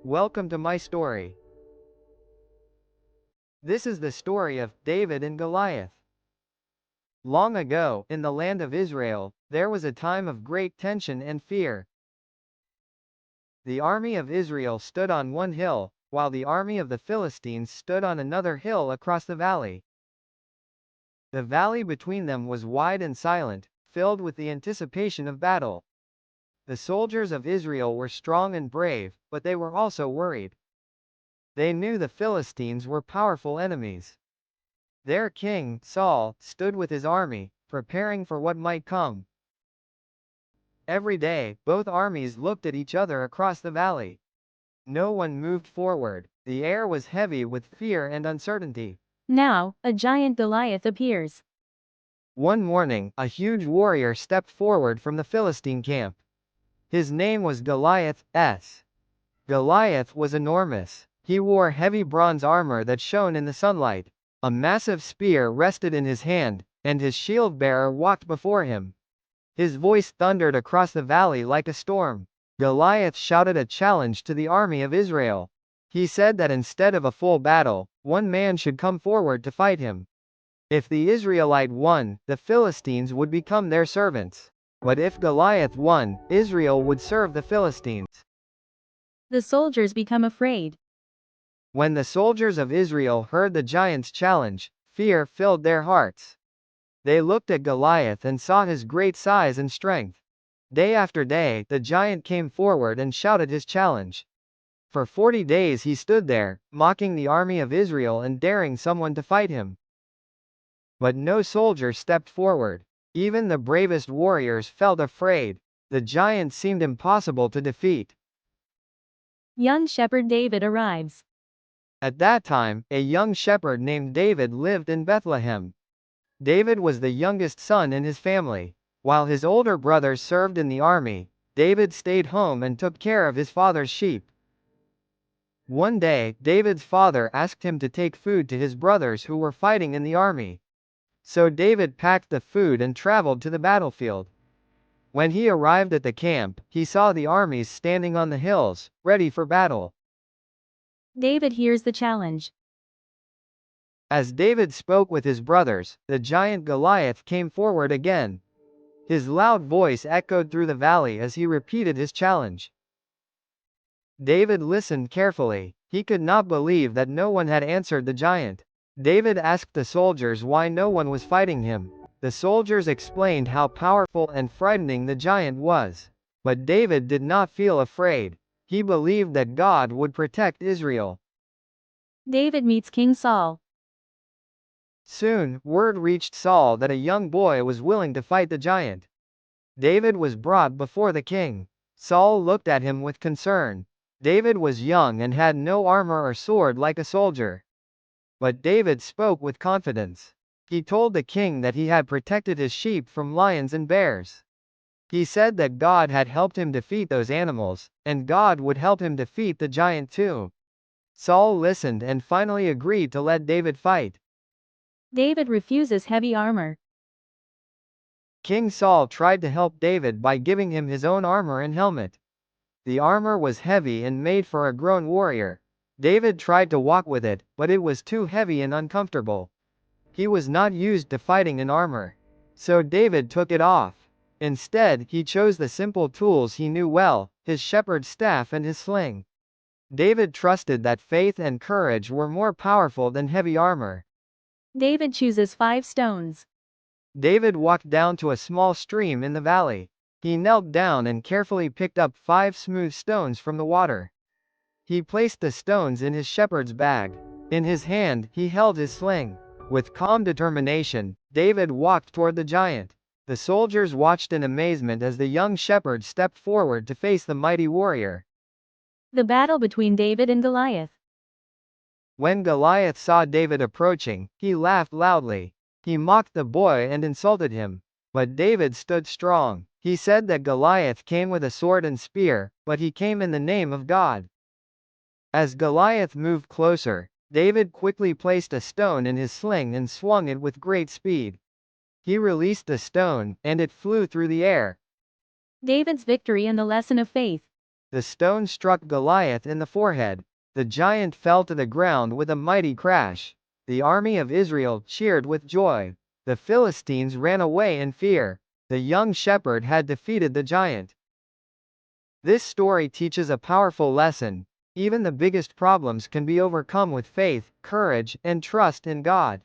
Welcome to my story. This is the story of David and Goliath. Long ago, in the land of Israel, there was a time of great tension and fear. The army of Israel stood on one hill, while the army of the Philistines stood on another hill across the valley. The valley between them was wide and silent, filled with the anticipation of battle. The soldiers of Israel were strong and brave, but they were also worried. They knew the Philistines were powerful enemies. Their king, Saul, stood with his army, preparing for what might come. Every day, both armies looked at each other across the valley. No one moved forward. The air was heavy with fear and uncertainty. Now, a giant Goliath appears. One morning, a huge warrior stepped forward from the Philistine camp. His name was Goliath. Goliath was enormous. He wore heavy bronze armor that shone in the sunlight. A massive spear rested in his hand, and his shield-bearer walked before him. His voice thundered across the valley like a storm. Goliath shouted a challenge to the army of Israel. He said that instead of a full battle, one man should come forward to fight him. If the Israelite won, the Philistines would become their servants. But if Goliath won, Israel would serve the Philistines. The soldiers become afraid. When the soldiers of Israel heard the giant's challenge, fear filled their hearts. They looked at Goliath and saw his great size and strength. Day after day, the giant came forward and shouted his challenge. For 40 days he stood there, mocking the army of Israel and daring someone to fight him. But no soldier stepped forward. Even the bravest warriors felt afraid. The giant seemed impossible to defeat. Young shepherd David arrives. At that time, a young shepherd named David lived in Bethlehem. David was the youngest son in his family. While his older brothers served in the army, David stayed home and took care of his father's sheep. One day, David's father asked him to take food to his brothers who were fighting in the army. So David packed the food and traveled to the battlefield. When he arrived at the camp, he saw the armies standing on the hills, ready for battle. David hears the challenge. As David spoke with his brothers, the giant Goliath came forward again. His loud voice echoed through the valley as he repeated his challenge. David listened carefully. He could not believe that no one had answered the giant. David asked the soldiers why no one was fighting him. The soldiers explained how powerful and frightening the giant was. But David did not feel afraid. He believed that God would protect Israel. David meets King Saul. Soon, word reached Saul that a young boy was willing to fight the giant. David was brought before the king. Saul looked at him with concern. David was young and had no armor or sword like a soldier. But David spoke with confidence. He told the king that he had protected his sheep from lions and bears. He said that God had helped him defeat those animals, and God would help him defeat the giant too. Saul listened and finally agreed to let David fight. David refuses heavy armor. King Saul tried to help David by giving him his own armor and helmet. The armor was heavy and made for a grown warrior. David tried to walk with it, but it was too heavy and uncomfortable. He was not used to fighting in armor. So David took it off. Instead, he chose the simple tools he knew well, his shepherd's staff and his sling. David trusted that faith and courage were more powerful than heavy armor. David chooses 5 stones. David walked down to a small stream in the valley. He knelt down and carefully picked up 5 smooth stones from the water. He placed the stones in his shepherd's bag. In his hand, he held his sling. With calm determination, David walked toward the giant. The soldiers watched in amazement as the young shepherd stepped forward to face the mighty warrior. The battle between David and Goliath. When Goliath saw David approaching, he laughed loudly. He mocked the boy and insulted him. But David stood strong. He said that Goliath came with a sword and spear, but he came in the name of God. As Goliath moved closer, David quickly placed a stone in his sling and swung it with great speed. He released the stone, and it flew through the air. David's victory and the lesson of faith. The stone struck Goliath in the forehead. The giant fell to the ground with a mighty crash. The army of Israel cheered with joy. The Philistines ran away in fear. The young shepherd had defeated the giant. This story teaches a powerful lesson. Even the biggest problems can be overcome with faith, courage, and trust in God.